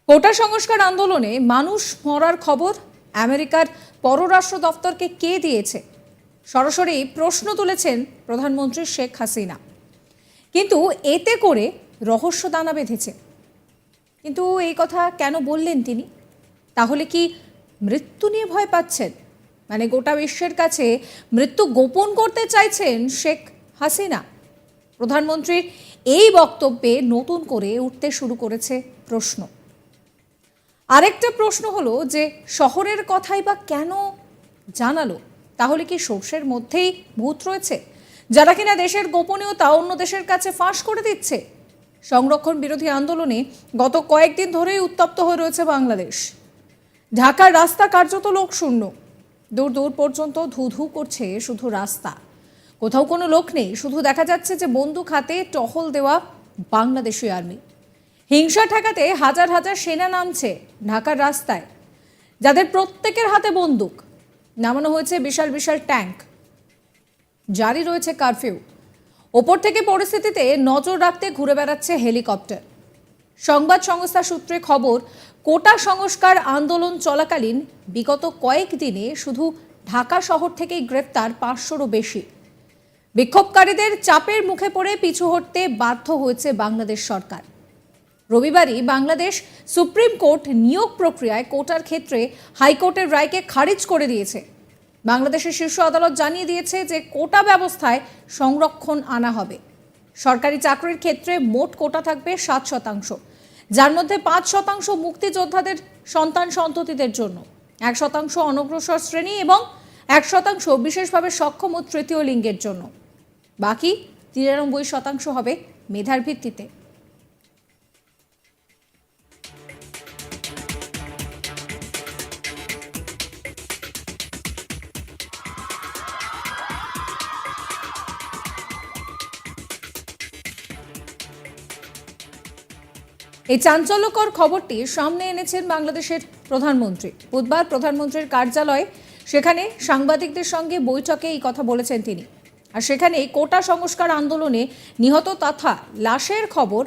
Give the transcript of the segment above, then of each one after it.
কোটা সংস্কার আন্দোলনে মানুষ মরার খবর আমেরিকার পররাষ্ট্র দপ্তরকে কে দিয়েছে? সরাসরি প্রশ্ন তুলেছেন প্রধানমন্ত্রী শেখ হাসিনা। কিন্তু এতে করে রহস্য দানা বেঁধেছে। কিন্তু এই কথা কেন বললেন তিনি? তাহলে কি মৃত্যু নিয়ে ভয় পাচ্ছেন? মানে গোটা বিশ্বের কাছে মৃত্যু গোপন করতে চাইছেন শেখ হাসিনা? প্রধানমন্ত্রীর এই বক্তব্যে নতুন করে উঠতে শুরু করেছে প্রশ্ন। আরেকটা প্রশ্ন হলো যে শহরের কথাই বা কেন জানালো? তাহলে কি সর্ষের মধ্যেই ভূত রয়েছে, যারা কিনা দেশের গোপনীয়তা অন্য দেশের কাছে ফাঁস করে দিচ্ছে? সংরক্ষণ বিরোধী আন্দোলনে গত কয়েকদিন ধরেই উত্তপ্ত হয়ে রয়েছে বাংলাদেশ। ঢাকার রাস্তা কার্যত লোকশূন্য, দূর দূর পর্যন্ত ধু ধু করছে শুধু রাস্তা। কোথাও কোনো লোক নেই, শুধু দেখা যাচ্ছে যে বন্দুক হাতে টহল দেওয়া বাংলাদেশি আর্মি। হিংসা ঠেকাতে হাজার হাজার সেনা নামছে ঢাকার রাস্তায়, যাদের প্রত্যেকের হাতে বন্দুক। নামানো হয়েছে বিশাল বিশাল ট্যাঙ্ক, জারি রয়েছে কারফিউ। ওপর থেকে পরিস্থিতিতে নজর রাখতে ঘুরে বেড়াচ্ছে হেলিকপ্টার। সংবাদ সংস্থা সূত্রে খবর, কোটা সংস্কার আন্দোলন চলাকালীন বিগত কয়েকদিনে শুধু ঢাকা শহর থেকেই গ্রেফতার 500-রও বেশি। বিক্ষোভকারীদের চাপের মুখে পড়ে পিছু হটতে বাধ্য হয়েছে বাংলাদেশ সরকার। রবিবারই বাংলাদেশ সুপ্রিম কোর্ট নিয়োগ প্রক্রিয়ায় কোটার ক্ষেত্রে হাইকোর্টের রায়কে খারিজ করে দিয়েছে। বাংলাদেশের শীর্ষ আদালত জানিয়ে দিয়েছে যে কোটা ব্যবস্থায় সংরক্ষণ আনা হবে। সরকারি চাকরির ক্ষেত্রে মোট কোটা থাকবে 7%, যার মধ্যে 5% মুক্তিযোদ্ধাদের সন্তান সন্ততিদের জন্য, 1% অনগ্রসর শ্রেণী এবং 1% বিশেষভাবে সক্ষম ও তৃতীয় লিঙ্গের জন্য। বাকি 93% হবে মেধার ভিত্তিতে। এই চাঞ্চল্যকর খবরটি সামনে এনেছেন বাংলাদেশের প্রধানমন্ত্রী। বুধবার প্রধানমন্ত্রীর কার্যালয়ে সেখানে সাংবাদিকদের সঙ্গে বৈঠকে এই কথা বলেছেন তিনি। আর সেখানে কোটা সংস্কার আন্দোলনে নিহত তথা লাশের খবর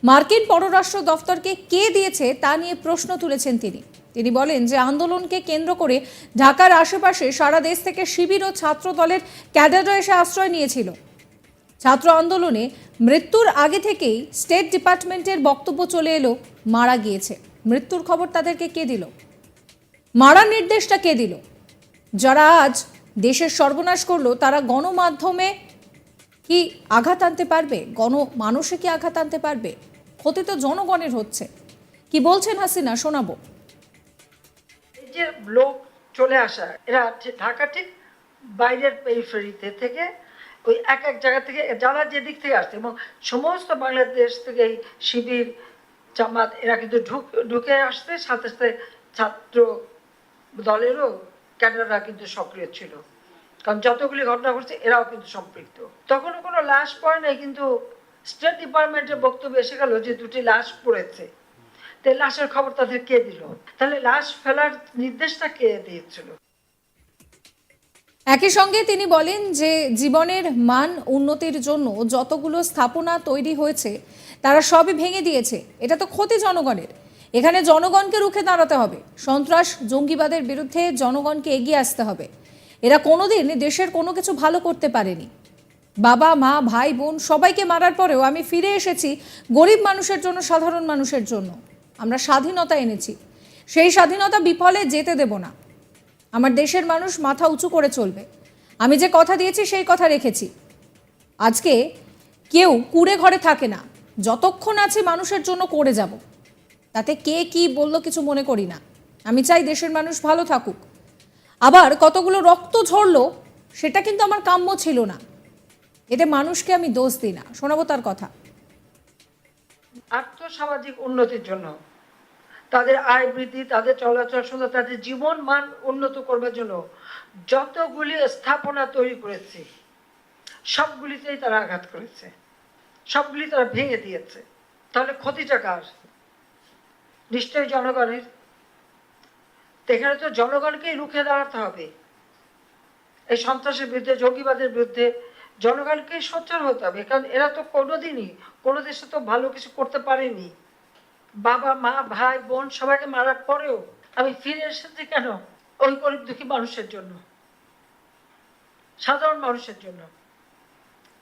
মার্কিন পররাষ্ট্র দফতরকে কে দিয়েছে তা নিয়ে প্রশ্ন তুলেছেন তিনি। তিনি বলেন যে আন্দোলনকে কেন্দ্র করে ঢাকার আশেপাশে সারা দেশ থেকে শিবির ও ছাত্র দলের ক্যাডাররা এসে আশ্রয় নিয়েছিল। ছাত্র আন্দোলনে মৃত্যুর আগে থেকেই স্টেট ডিপার্টমেন্টের বক্তব্য চলে এলো মারা গিয়েছে। মৃত্যুর খবর তাদেরকে কে দিল? মারার নির্দেশটা কে দিল? যারা আজ দেশের সর্বনাশ করলো তারা গণমাধ্যমে কি আঘাত আনতে পারবে? গণমানসে কি আঘাত আনতে পারবে? ক্ষতি তো জনগণের হচ্ছে। কি বলছেন হাসিনা, শোনাবো। এই যে লোক চলে আসা, এরা ঢাকা ঠিক বাইরের পেরিফেরিতে থেকে ওই এক এক জায়গা থেকে যারা যে দিক থেকে আসছে, এবং সমস্ত বাংলাদেশ থেকে এই শিবির জামাত এরা কিন্তু ঢুকে আসছে, সাথে সাথে ছাত্র দলেরও ক্যাডাররা কিন্তু সক্রিয় ছিল, কারণ যতগুলি ঘটনা ঘটছে এরাও কিন্তু সম্পৃক্ত। তখনও কোনো লাশ পড়ে নাই, কিন্তু স্টেট ডিপার্টমেন্টের বক্তব্য এসে গেল যে 2টি লাশ পড়েছে। তো লাশের খবর তাদের কে দিল? তাহলে লাশ ফেলার নির্দেশটা কে দিয়েছিল? একই সঙ্গে তিনি বলেন যে জীবনের মান উন্নতির জন্য যতগুলো স্থাপনা তৈরি হয়েছে তারা সবই ভেঙে দিয়েছে। এটা তো ক্ষতি জনগণের। এখানে জনগণকে রুখে দাঁড়াতে হবে। সন্ত্রাস জঙ্গিবাদের বিরুদ্ধে জনগণকে এগিয়ে আসতে হবে। এরা কোনোদিন দেশের কোনো কিছু ভালো করতে পারেনি। বাবা মা ভাই বোন সবাইকে মারার পরেও আমি ফিরে এসেছি গরিব মানুষের জন্য, সাধারণ মানুষের জন্য। আমরা স্বাধীনতা এনেছি, সেই স্বাধীনতা বিফলে যেতে দেব না। আমার দেশের মানুষ মাথা উঁচু করে চলবে। আমি যে কথা দিয়েছি সেই কথা রেখেছি। আজকে কেউ কুড়ে ঘরে থাকে না। যতক্ষণ আছে মানুষের জন্য করে যাব। তাতে কে কি বললো কিছু মনে করি না। আমি চাই দেশের মানুষ ভালো থাকুক। আবার কতগুলো রক্ত ঝরলো সেটা কিন্তু আমার কাম্য ছিল না। এতে মানুষকে আমি দোষ দিই না। শোনাবো তার কথা। আর্থসামাজিক উন্নতির জন্য, তাদের আয় বৃদ্ধি, তাদের চলাচল সুন্দর, তাদের জীবন মান উন্নত করবার জন্য যতগুলি স্থাপনা তৈরি করেছে সবগুলিতেই তারা আঘাত করেছে, সবগুলি তারা ভেঙে দিয়েছে। তাহলে ক্ষতিটা কার? নিশ্চয়ই জনগণের। এখানে তো জনগণকেই রুখে দাঁড়াতে হবে। এই সন্ত্রাসের বিরুদ্ধে, জঙ্গিবাদের বিরুদ্ধে জনগণকেই সোচ্চার হতে হবে, কারণ এরা তো কোনোদিনই কোনো দেশে তো ভালো কিছু করতে পারেনি। বাবা মা ভাই বোন সবাইকে মারার পরেও আমি ফিরে এসেছি কেন? ওই গরিব দুঃখী মানুষের জন্য, সাধারণ মানুষের জন্য।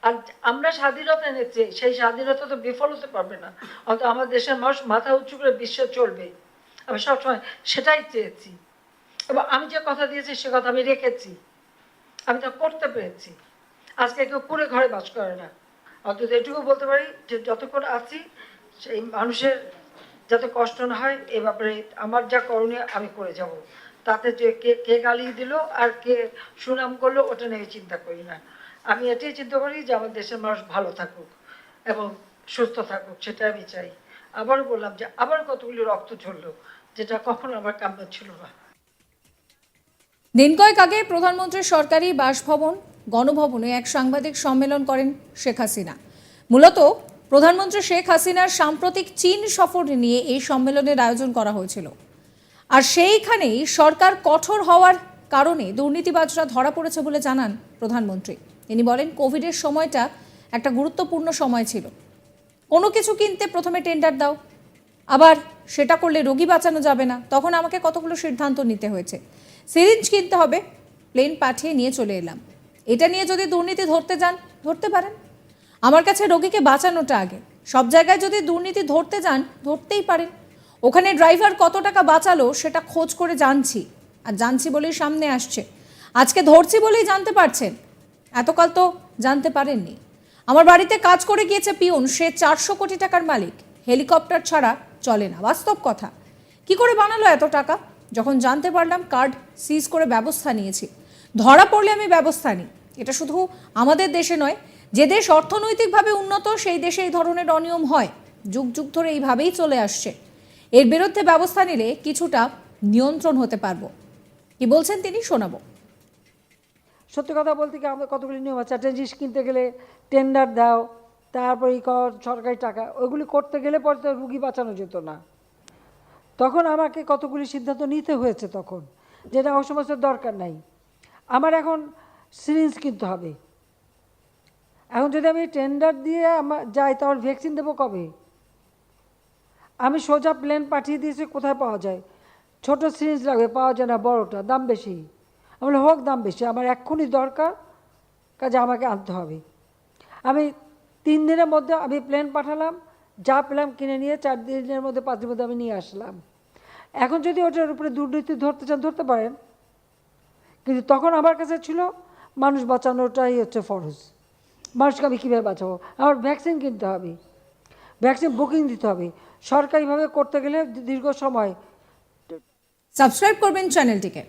আর আমরা স্বাধীনতা এনেছি, সেই স্বাধীনতা তো বিফল হতে পারবে না। অন্তত আমার দেশের মানুষ মাথা উঁচু করে বিশ্বে চলবে, আমি সবসময় সেটাই চেয়েছি। এবং আমি যে কথা দিয়েছি সে কথা আমি রেখেছি, আমি তা করতে পেরেছি। আজকে কেউ কুড়ে ঘরে বাস করে না। অন্তত এটুকু বলতে পারি যে যতক্ষণ আছি সেই মানুষের যাতে কষ্ট না হয় এ ব্যাপারে আমার যা করণীয় আমি করে যাব। তাতে যে কে কে গালি দিল আর কে সুনাম করলো ওটা নিয়ে চিন্তা করি না। আমি এটাই চিন্তা করি যে আমার দেশের মানুষ ভালো থাকুক এবং সুস্থ থাকুক, সেটা আমি চাই। আবারও বললাম যে আবার কতগুলি রক্ত ঝরলো, যেটা কখনো আমার কাম্য ছিল না। দিন কয়েক আগে প্রধানমন্ত্রীর সরকারি বাসভবন গণভবনে এক সাংবাদিক সম্মেলন করেন শেখ হাসিনা। মূলত প্রধানমন্ত্রী শেখ হাসিনার সাম্প্রতিক চীন সফর নিয়ে এই সম্মেলনের আয়োজন করা হয়েছিল। আর সেইখানেই সরকার কঠোর হওয়ার কারণে দুর্নীতিবাজরা ধরা পড়েছে বলে জানান প্রধানমন্ত্রী। তিনি বলেন, কোভিডের সময়টা একটা গুরুত্বপূর্ণ সময় ছিল। কোনো কিছু কিনতে প্রথমে টেন্ডার দাও, আবার সেটা করলে রোগী বাঁচানো যাবে না, তখন আমাকে কতগুলো সিদ্ধান্ত নিতে হয়েছে। সিরিঞ্জ কিনতে হবে, প্লেন পাঠিয়ে নিয়ে চলে এলাম। এটা নিয়ে যদি দুর্নীতি ধরতে যান, ধরতে পারেন। আমার কাছে রোগীকে বাঁচানোটা আগে। সব জায়গায় যদি দুর্নীতি ধরতে যান, ধরতেই পারেন। ওখানে ড্রাইভার কত টাকা বাঁচালো সেটা খোঁজ করে জানছি, আর জানছি বলেই সামনে আসছে। আজকে ধরছি বলেই জানতে পারছেন, এতকাল তো জানতে পারেননি। আমার বাড়িতে কাজ করে গিয়েছে পিয়ন, সে 400 কোটি টাকার মালিক। হেলিকপ্টার ছাড়া চলে না, বাস্তব কথা। কি করে বানালো এত টাকা? যখন জানতে পারলাম কার্ড সিজ করে ব্যবস্থা নিয়েছি। ধরা পড়লে আমি ব্যবস্থা নিই। এটা শুধু আমাদের দেশে নয়, যে দেশ অর্থনৈতিকভাবে উন্নত সেই দেশে এই ধরনের অনিয়ম হয়। যুগ যুগ ধরে এইভাবেই চলে আসছে। এর বিরুদ্ধে ব্যবস্থা নিলে কিছুটা নিয়ন্ত্রণ হতে পারবো। কি বলছেন তিনি, শোনাবো। সত্যি কথা বলতে কি, আমাদের কতগুলি নিয়ম আছে। একটা জিনিস কিনতে গেলে টেন্ডার দাও, তারপরে সরকারি টাকা, ওইগুলি করতে গেলে পরে তো রুগী বাঁচানো যেত না। তখন আমাকে কতগুলি সিদ্ধান্ত নিতে হয়েছে তখন, যেটা আমার সমস্ত দরকার নাই। আমার এখন সিরিঞ্জ কিনতে হবে। এখন যদি আমি টেন্ডার দিয়ে যাই তাহলে ভ্যাকসিন দেবো কবে? আমি সোজা প্লেন পাঠিয়ে দিয়েছি, কোথায় পাওয়া যায়? ছোট সিরিঞ্জ লাগবে, পাওয়া যায় না, বড়টা দাম বেশি। আমি বলি হোক দাম বেশি, আমার এক্ষুনি দরকার, কাজে আমাকে আনতে হবে। আমি 3 দিনের মধ্যে আমি প্লেন পাঠালাম, যা পেলাম কিনে নিয়ে 4 দিনের মধ্যে 5 দিনের মধ্যে আমি নিয়ে আসলাম। এখন যদি ওটার উপরে দুর্নীতি ধরতে চান ধরতে পারেন, কিন্তু তখন আমার কাছে ছিল মানুষ বাঁচানোটাই হচ্ছে ফরজ। মানুষকে আমি কীভাবে বাঁচাবো? আমার ভ্যাকসিন কিনতে হবে, ভ্যাকসিন বুকিং দিতে হবে। সরকারিভাবে করতে গেলে দীর্ঘ সময়। সাবস্ক্রাইব করবেন চ্যানেলটিকে।